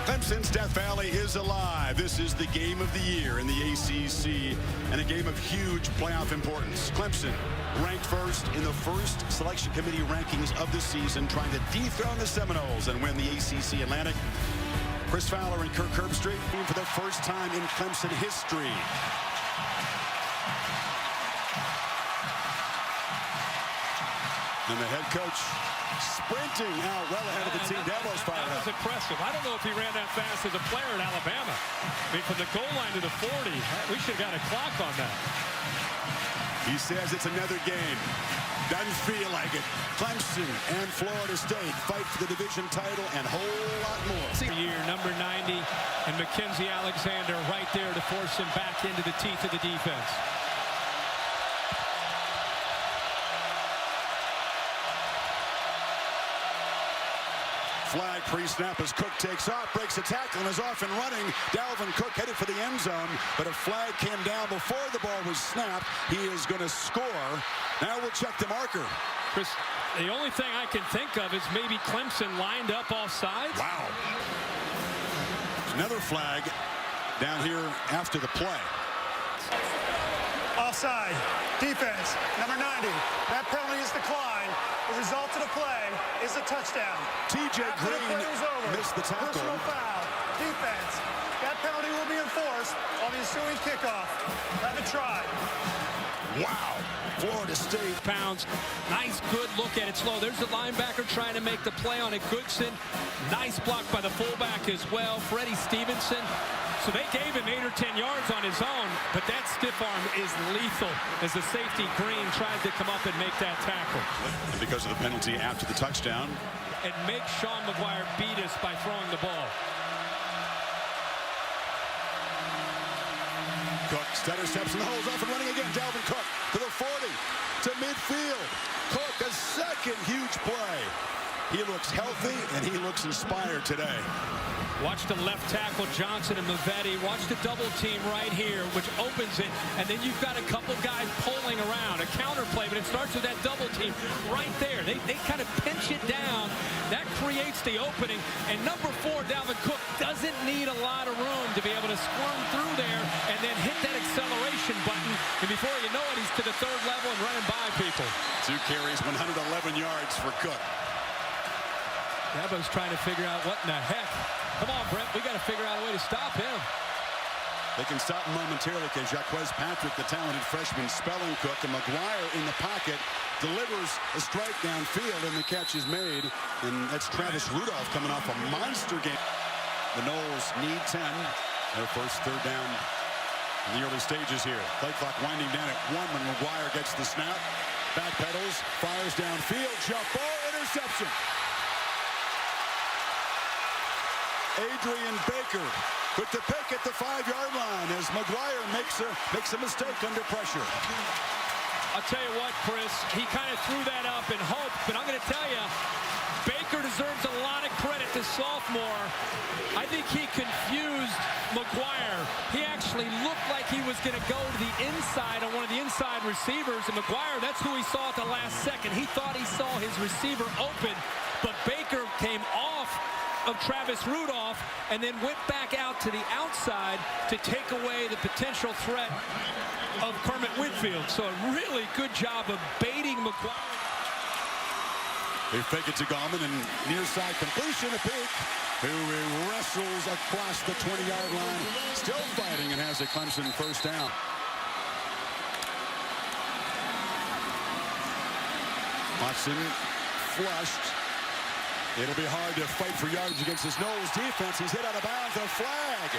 Clemson's Death Valley is alive. This is the game of the year in the ACC and a game of huge playoff importance. Clemson ranked first in the first selection committee rankings of the season, trying to dethrone the Seminoles and win the ACC Atlantic. Chris Fowler and Kirk Herbstreit for the first time in Clemson history. And the head coach sprinting out well ahead of the team. Davo's fired up. That was impressive. I don't know if he ran that fast as a player at Alabama. I mean, from the goal line to the 40, we should have got a clock on that. He says it's another game. Doesn't feel like it. Clemson and Florida State fight for the division title and a whole lot more. Year number 90 and Mackenzie Alexander right there to force him back into the teeth of the defense. Flag pre-snap as Cook takes off, breaks a tackle, and is off and running. Dalvin Cook headed for the end zone, but a flag came down before the ball was snapped. He is going to score. Now we'll check the marker. Chris, the only thing I can think of is maybe Clemson lined up all sides. Wow. Another flag down here after the play. Offside. Defense. Number 90. That penalty is declined. The result of the play is a touchdown. TJ Green missed the tackle. Personal foul. Defense. That penalty will be enforced on the ensuing kickoff. Have a try. Wow. Florida State. Pounds. Nice, good look at it slow. There's the linebacker trying to make the play on it. Goodson. Nice block by the fullback as well. Freddie Stevenson. So they gave him 8 or 10 yards on his own, but that stiff arm is lethal as the safety Green tried to come up and make that tackle. And because of the penalty after the touchdown. And make Sean McGuire beat us by throwing the ball. Cook stutter steps in the holes, off and running again. Dalvin Cook to the 40, to midfield. Cook, a second huge play. He looks healthy and he looks inspired today. Watch the left tackle, Johnson and Mavetti. Watch the double team right here, which opens it. And then you've got a couple guys pulling around, a counter play, but it starts with that double team right there. They kind of pinch it down. That creates the opening. And number 4, Dalvin Cook, doesn't need a lot of room to be able to squirm through there and then hit that acceleration button. And before you know it, he's to the 3rd level and running by people. 2 carries, 111 yards for Cook. Dabo's trying to figure out what in the heck. Come on, Brent. We got to figure out a way to stop him. They can stop him momentarily because Jaquez Patrick, the talented freshman, spelling Cook, and McGuire in the pocket delivers a strike downfield, and the catch is made. And that's Travis Rudolph coming off a monster game. The Noles need 10. Their first 3rd down in the early stages here. Play clock winding down at 1 when McGuire gets the snap. Backpedals, fires downfield, jump ball, interception. Adrian Baker with the pick at the 5-yard line as McGuire makes a mistake under pressure. I'll tell you what, Chris, he kind of threw that up in hope, but I'm going to tell you, Baker deserves a lot of credit, this sophomore. I think he confused McGuire. He actually looked like he was going to go to the inside on one of the inside receivers, and McGuire, that's who he saw at the last second. He thought he saw his receiver open, but Baker came off of Travis Rudolph and then went back out to the outside to take away the potential threat of Kermit Whitfield. So a really good job of baiting McGuire. They fake it to Gallman and near side completion to Peak, who wrestles across the 20-yard line, still fighting and has a Clemson first down. Watson flushed. It'll be hard to fight for yardage against this Noles defense. He's hit out of bounds. A flag.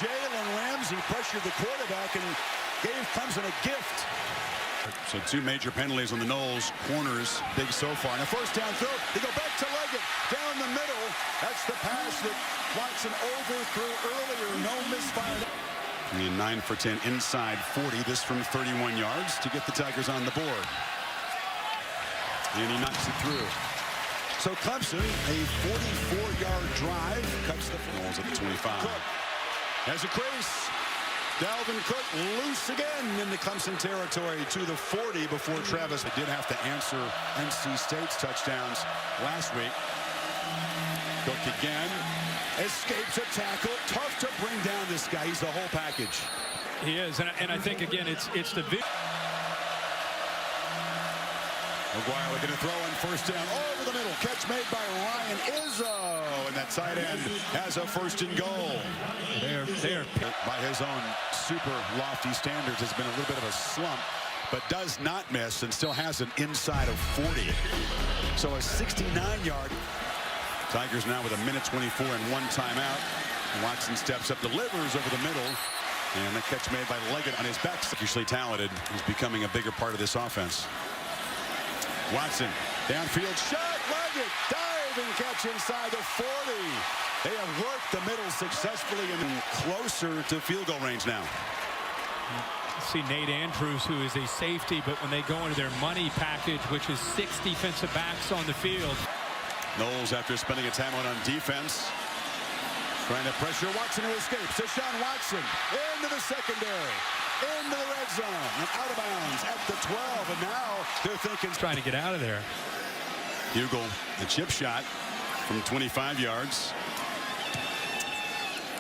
Jalen Ramsey pressured the quarterback and gave Clemson a gift. So 2 major penalties on the Noles corners. Big so far. And a first down throw. They go back to Leggett. Down the middle. That's the pass that Watson overthrew earlier. No misfire. I mean, 9 for 10 inside 40. This from 31 yards to get the Tigers on the board. And he knocks it through. So Clemson, a 44-yard drive, cuts the Noles at the 25. Cook has a crease. Dalvin Cook loose again into Clemson territory to the 40 before Travis did have to answer NC State's touchdowns last week. Cook again. escapes a tackle. Tough to bring down this guy. He's the whole package. He is, and I think, again, it's the big... McGuire looking to throw in first down over the middle. Catch made by Ryan Izzo. And that tight end has a first and goal. They're by his own super lofty standards, has been a little bit of a slump, but does not miss and still has an inside of 40. So a 69-yard. Tigers now with a minute 24 and one timeout. Watson steps up, delivers over the middle. And the catch made by Leggett on his back. Usually talented. He's becoming a bigger part of this offense. Watson, downfield shot, Leggett, diving catch inside the 40. They have worked the middle successfully and closer to field goal range now. See Nate Andrews, who is a safety, but when they go into their money package, which is 6 defensive backs on the field. Knowles, after spending a time on defense, trying to pressure Watson, who escapes. Deshaun Watson into the secondary. Into the red zone and out of bounds at the 12, and now they're thinking trying to get out of there. Hugel, the chip shot from 25 yards.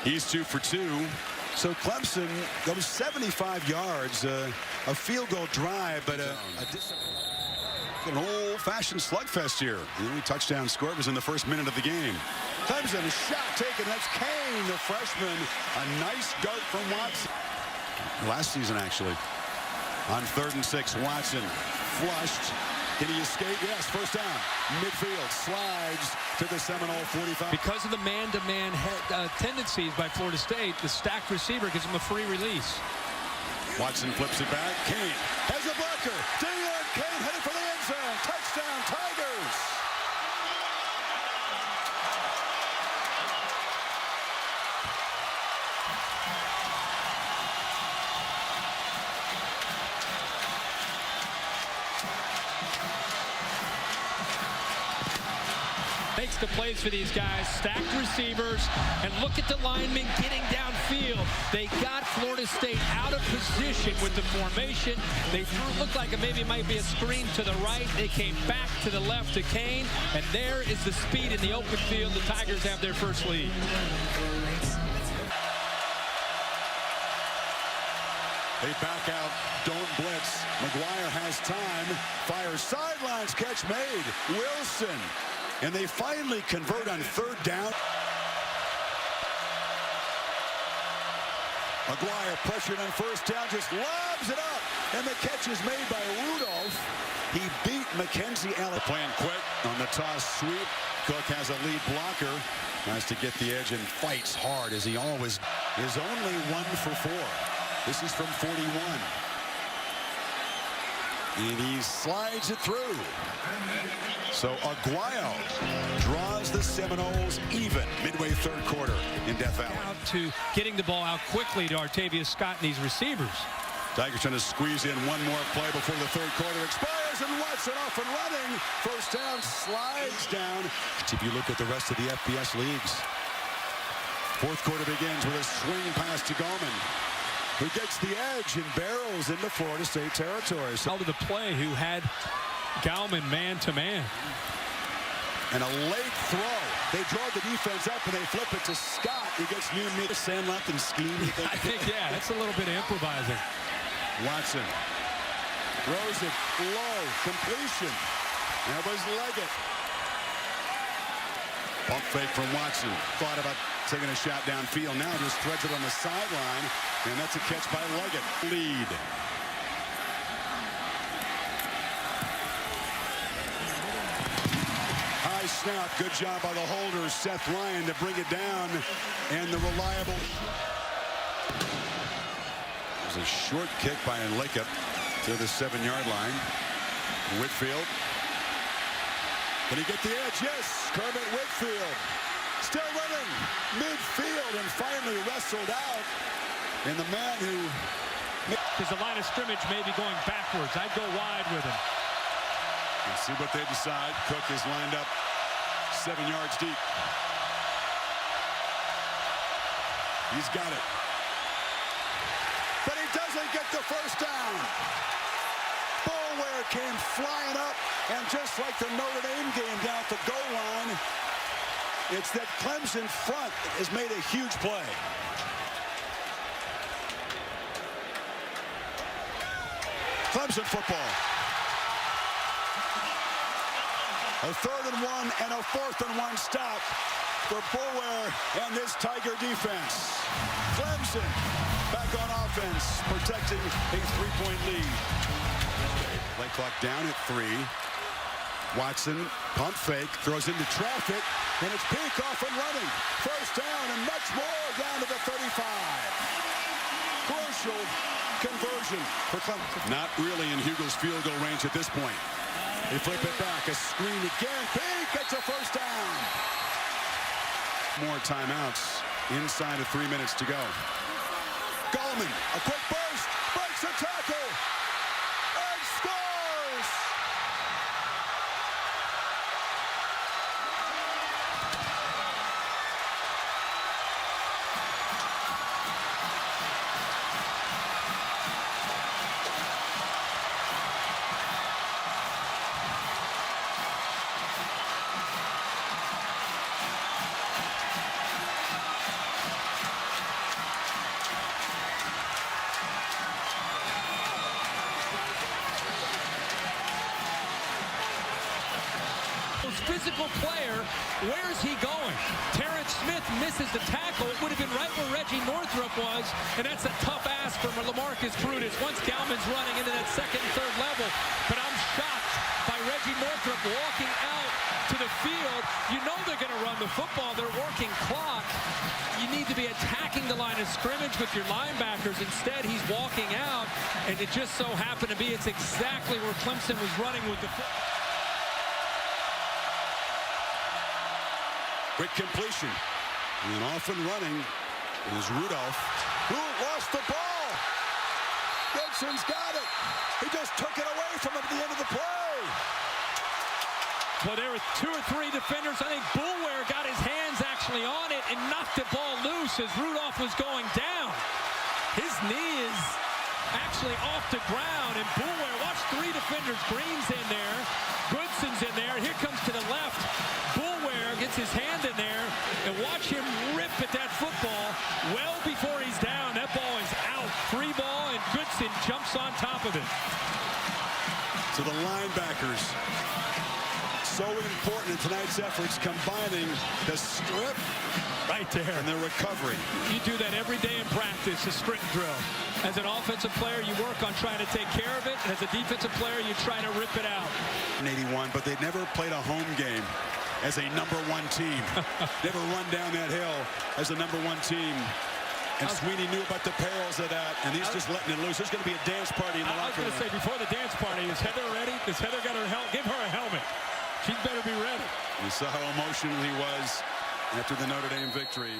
He's 2 for 2. So Clemson goes 75 yards, a field goal drive, but an old-fashioned slugfest here. The only touchdown score was in the first minute of the game. Clemson, shot taken. That's Kane, the freshman. A nice dart from Watson. Last season, actually. On 3rd and 6, Watson flushed. Did he escape? Yes, first down. Midfield slides to the Seminole 45. Because of the man-to-man tendencies by Florida State, the stacked receiver gives him a free release. Watson flips it back. Kane has a blocker. Deion Kane headed for the end zone. Touchdown, Tigers. Makes the plays for these guys, stacked receivers, and look at the linemen getting downfield. They got Florida State out of position with the formation. They looked like it might be a screen to the right. They came back to the left to Kane, and there is the speed in the open field. The Tigers have their first lead. They back out, don't blitz. McGuire has time, fires sidelines, catch made. Wilson. And they finally convert on 3rd down. McGuire pressured on first down, just lobs it up. And the catch is made by Rudolph. He beat Mackenzie Allen. Playing quick on the toss sweep. Cook has a lead blocker. Has to get the edge and fights hard, as he always is. Only 1 for 4. This is from 41. And he slides it through. So Aguayo draws the Seminoles even midway 3rd quarter in Death Valley. Out to getting the ball out quickly to Artavius Scott and these receivers. Tigers trying to squeeze in one more play before the 3rd quarter expires, and Watson off and running. First down, slides down. If you look at the rest of the FBS leagues, 4th quarter begins with a swing pass to Goldman, who gets the edge and barrels into Florida State territory. Out of the play, who had Gauman man-to-man. And a late throw. They draw the defense up and they flip it to Scott. He gets near me. Sandlap and scheme. I think, yeah, that's a little bit of improvising. Watson throws it low. Completion. That was Leggett. Pump fake from Watson. Thought about taking a shot downfield. Now just threads it on the sideline. And that's a catch by Leggett. Lead. High snap. Good job by the holder, Seth Ryan, to bring it down. And the reliable. It was a short kick by Leggett to the 7-yard line. Whitfield. Can he get the edge? Yes. Kermit Whitfield. Still running. Midfield and finally wrestled out. And the man who... Because the line of scrimmage may be going backwards. I'd go wide with him. Let's see what they decide. Cook is lined up 7 yards deep. He's got it. But he doesn't get the first down. Boulware came flying up, and just like the Notre Dame game down at the goal line, It's that Clemson front has made a huge play. Clemson football. A 3rd and 1 and a 4th and 1 stop for Boulware and this Tiger defense. Clemson back on offense, protecting a 3-point lead. Play clock down at 3. Watson, pump fake, throws into traffic, and it's Peacock and running. First down and much more down to the 35. Crucial conversion for Clemson. Not really in Hugo's field goal range at this point. They flip it back, a screen again. Peak gets a first down. More timeouts inside of 3 minutes to go. Gallman, a quick burst, breaks a tackle, and scores! Physical player, where's he going? Terrence Smith misses the tackle. It would have been right where Reggie Northrup was, and that's a tough ask for LaMarcus Brutus once Gallman's running into that 2nd and 3rd level. But I'm shocked by Reggie Northrup walking out to the field. You know they're going to run the football. They're working clock. You need to be attacking the line of scrimmage with your linebackers. Instead, he's walking out, and it just so happened to be it's exactly where Clemson was running with the football. Quick completion. And off and running is Rudolph, who lost the ball. Goodson's got it. He just took it away from him at the end of the play. Well, there were 2 or 3 defenders. I think Boulware got his hands actually on it and knocked the ball loose as Rudolph was going down. His knee is actually off the ground, and Boulware, watch 3 defenders. Green's in there. Goodson's in there. Here comes to the left. Boulware gets his hand in there, and watch him rip at that football well before he's down. That ball is out. Free ball, and Goodson jumps on top of it. To the linebackers. So important in tonight's efforts, combining the strip right there and the recovery. You do that every day in practice, a strip drill. As an offensive player, you work on trying to take care of it. As a defensive player, you try to rip it out. 81, but they'd never played a home game as a #1 team. Never run down that hill as a #1 team. And Sweeney knew about the perils of that, and he's just letting it loose. There's going to be a dance party in the locker room. I was going to say, before the dance party, is Heather ready? Does Heather got her helmet? Give her a helmet. She'd better be ready. You saw how emotional he was after the Notre Dame victory.